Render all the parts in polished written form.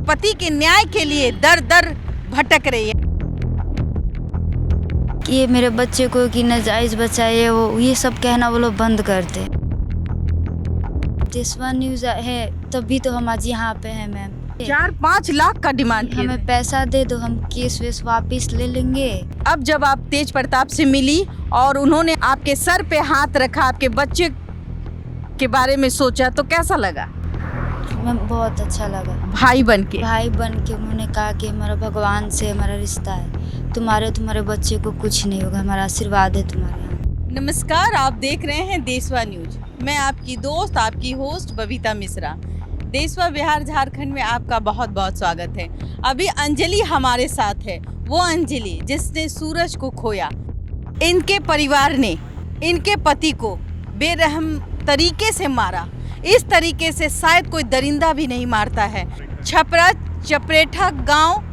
पति के न्याय के लिए दर दर भटक रही है। कि ये मेरे बच्चे को कि नाजायज़ बचाए, वो ये सब कहना वो लोग बंद कर दे। देशवा न्यूज़ है तभी तो हम आज यहाँ पे हैं मैम। 4-5 लाख का डिमांड किए हमें थे। पैसा दे दो, हम केस वेस वापस ले लेंगे। अब जब आप तेज प्रताप से मिली और उन्होंने आपके सर पे हाथ रखा, आपके बच्चे के बारे में सोचा, तो कैसा लगा? मैम बहुत अच्छा लगा। भाई बन के उन्होंने कहा कि हमारा भगवान से हमारा रिश्ता है, तुम्हारे बच्चे को कुछ नहीं होगा, हमारा आशीर्वाद है तुम्हारे यहाँ। नमस्कार, आप देख रहे हैं देशवा न्यूज। मैं आपकी दोस्त, आपकी होस्ट बबीता मिश्रा। देशवा बिहार झारखंड में आपका बहुत बहुत स्वागत है। अभी अंजलि हमारे साथ है, वो अंजलि जिसने सूरज को खोया। इनके परिवार ने इनके पति को बेरहम तरीके से मारा। इस तरीके से शायद कोई दरिंदा भी नहीं मारता है। छपरा चपरेठा गांव,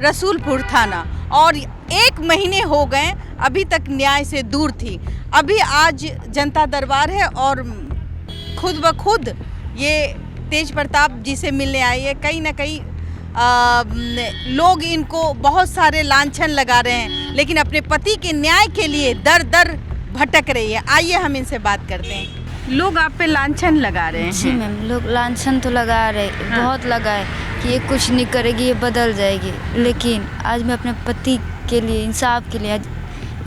रसूलपुर थाना, और 1 महीने हो गए, अभी तक न्याय से दूर थी। अभी आज जनता दरबार है और खुद ब खुद ये तेज प्रताप जी से मिलने आई है। कहीं ना कहीं लोग इनको बहुत सारे लांछन लगा रहे हैं, लेकिन अपने पति के न्याय के लिए दर दर भटक रही है। आइए हम इनसे बात करते हैं। लोग आप पे लांछन लगा रहे हैं। जी मैम, लोग लांछन तो लगा रहे, बहुत लगा है कि ये कुछ नहीं करेगी, ये बदल जाएगी। लेकिन आज मैं अपने पति के लिए, इंसाफ के लिए आज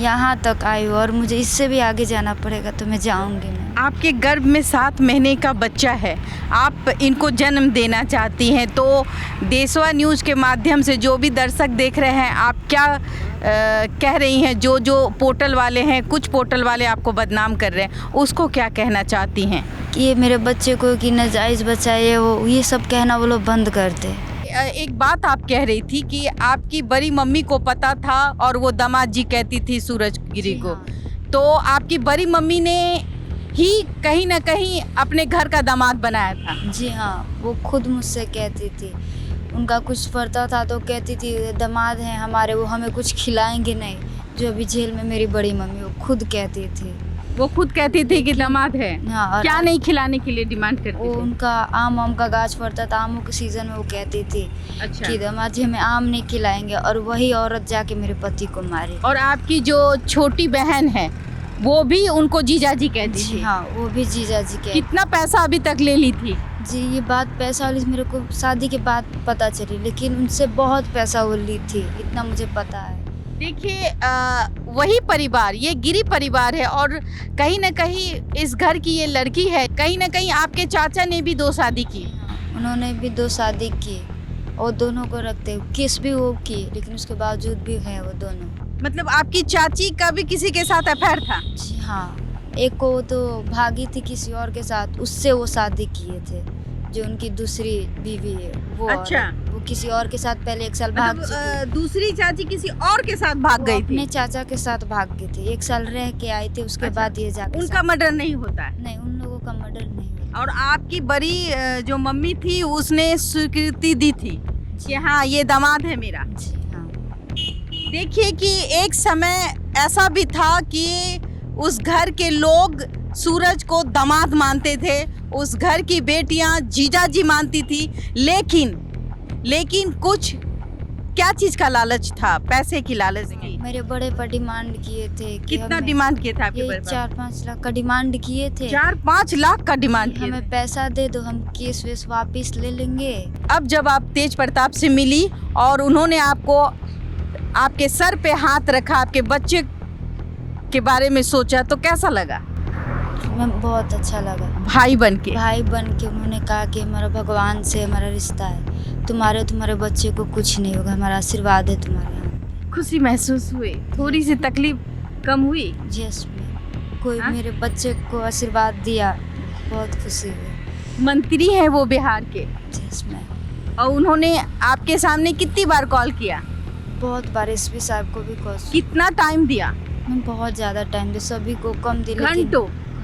यहाँ तक आई हूँ, और मुझे इससे भी आगे जाना पड़ेगा तो मैं जाऊँगी। मैं आपके गर्भ में 7 महीने का बच्चा है, आप इनको जन्म देना चाहती हैं, तो देशवा न्यूज़ के माध्यम से जो भी दर्शक देख रहे हैं, आप क्या कह रही हैं? जो पोर्टल वाले हैं, कुछ पोर्टल वाले आपको बदनाम कर रहे हैं, उसको क्या कहना चाहती हैं? कि ये मेरे बच्चे को कि नाजायज़ बचाए, वो ये सब कहना वो लोग बंद कर दे। एक बात आप कह रही थी कि आपकी बड़ी मम्मी को पता था और वो दामाद जी कहती थी सूरज गिरी को। तो आपकी बड़ी मम्मी ने ही कहीं ना कहीं अपने घर का दामाद बनाया था। जी हाँ, वो खुद मुझसे कहती थी, उनका कुछ पड़ता था तो कहती थी दामाद हैं हमारे, वो हमें कुछ खिलाएंगे नहीं। जो अभी जेल में मेरी बड़ी मम्मी, वो खुद कहती थी। वो खुद कहती थी कि दामाद है। हाँ, और क्या नहीं खिलाने के लिए डिमांड करती वो थी? उनका आम का गाछ पड़ता था, आमों के सीजन में वो कहती थी अच्छा। कि दामाद जी हमें आम नहीं खिलाएंगे, और वही औरत जाके मेरे पति को मारी। और आपकी जो छोटी बहन है वो भी उनको जीजा जी कहती जी थी। हाँ, वो भी जीजा जी के। कितना पैसा अभी तक ले ली थी? जी, ये बात पैसा वाली मेरे को शादी के बाद पता चली, लेकिन उनसे बहुत पैसा वो ली थी, इतना मुझे पता है। देखिए, वही परिवार, ये गिरी परिवार है, और कहीं ना कहीं इस घर की ये लड़की है। कहीं ना कहीं आपके चाचा ने भी 2 शादी की। उन्होंने भी 2 शादी की, और दोनों को रखते, किस भी वो की, लेकिन उसके बावजूद भी है वो दोनों। मतलब आपकी चाची का भी किसी के साथ अफेयर था? जी हाँ, एक को तो भागी थी किसी और के साथ, उससे वो शादी किए थे, जो उनकी दूसरी बीवी है वो। अच्छा। वो किसी और के साथ पहले 1 साल भाग चुकी थी। दूसरी चाची किसी और के साथ भाग वो गई थी? अपने चाचा के साथ भाग गई थी, 1 साल रह के आई थी, उसके अच्छा। बाद ये जाके उनका मर्डर नहीं होता है? नहीं, उन लोगों का मर्डर नहीं हुआ। और आपकी बड़ी जो मम्मी थी उसने स्वीकृति दी थी कि हाँ ये दामाद है मेरा। जी हाँ। देखिए कि एक समय ऐसा भी था कि उस घर के लोग सूरज को दामाद मानते थे, उस घर की बेटियां जीजा जी मानती थी, लेकिन कुछ क्या चीज का लालच था? पैसे की लालच थी। मेरे बड़े पर डिमांड किए थे कि कितना हमें डिमांड किए थे आपके यही बड़े पापा? 4-5 लाख का डिमांड किए थे। 4-5 लाख का डिमांड किए थे। हमें पैसा दे दो, हम केस वेस वापस ले लेंगे। अब जब आप तेज प्रताप से मिली और उन्होंने आपको आपके सर पे हाथ रखा, आपके बच्चे के बारे में सोचा, तो कैसा लगा? मैं बहुत अच्छा लगा। भाई बन के उन्होंने कहा कि हमारा भगवान से हमारा रिश्ता है, तुम्हारे बच्चे को कुछ नहीं होगा, हमारा आशीर्वाद है तुम्हारे यहाँ। खुशी महसूस हुई? थोड़ी सी तकलीफ कम हुई? यस में कोई हाँ? मेरे बच्चे को आशीर्वाद दिया, बहुत खुशी हुई। मंत्री हैं वो बिहार के, यस में और उन्होंने आपके सामने कितनी बार कॉल किया? बहुत बार एसपी साहब को भी कॉल। कितना टाइम दिया? मैं बहुत ज़्यादा टाइम दिया, सभी को कम दिया,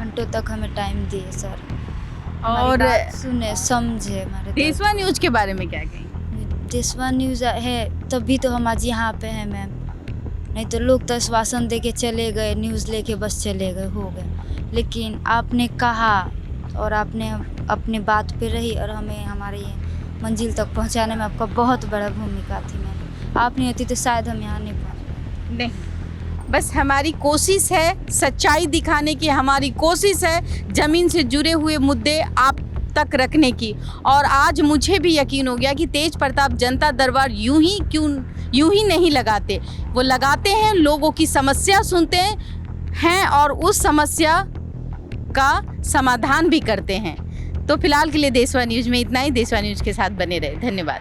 घंटों तक हमें टाइम दिए सर। और सुने समझे हमारे। देशवा न्यूज के बारे में क्या कहें? देशवा न्यूज़ है तभी तो हम आज यहाँ पे हैं मैम, नहीं तो लोग तो आश्वासन दे के चले गए, न्यूज़ लेके बस चले गए, हो गए। लेकिन आपने कहा और आपने अपने बात पे रही, और हमें हमारे मंजिल तक पहुंचाने में आपका बहुत बड़ा भूमिका थी मैम। आप नहीं होती तो शायद हम यहाँ नहीं पहुँच। नहीं, बस हमारी कोशिश है सच्चाई दिखाने की, हमारी कोशिश है ज़मीन से जुड़े हुए मुद्दे आप तक रखने की। और आज मुझे भी यकीन हो गया कि तेज प्रताप जनता दरबार यूं ही नहीं लगाते, वो लगाते हैं, लोगों की समस्या सुनते हैं और उस समस्या का समाधान भी करते हैं। तो फिलहाल के लिए देशवा न्यूज़ में इतना ही। देशवा न्यूज़ के साथ बने रहे। धन्यवाद।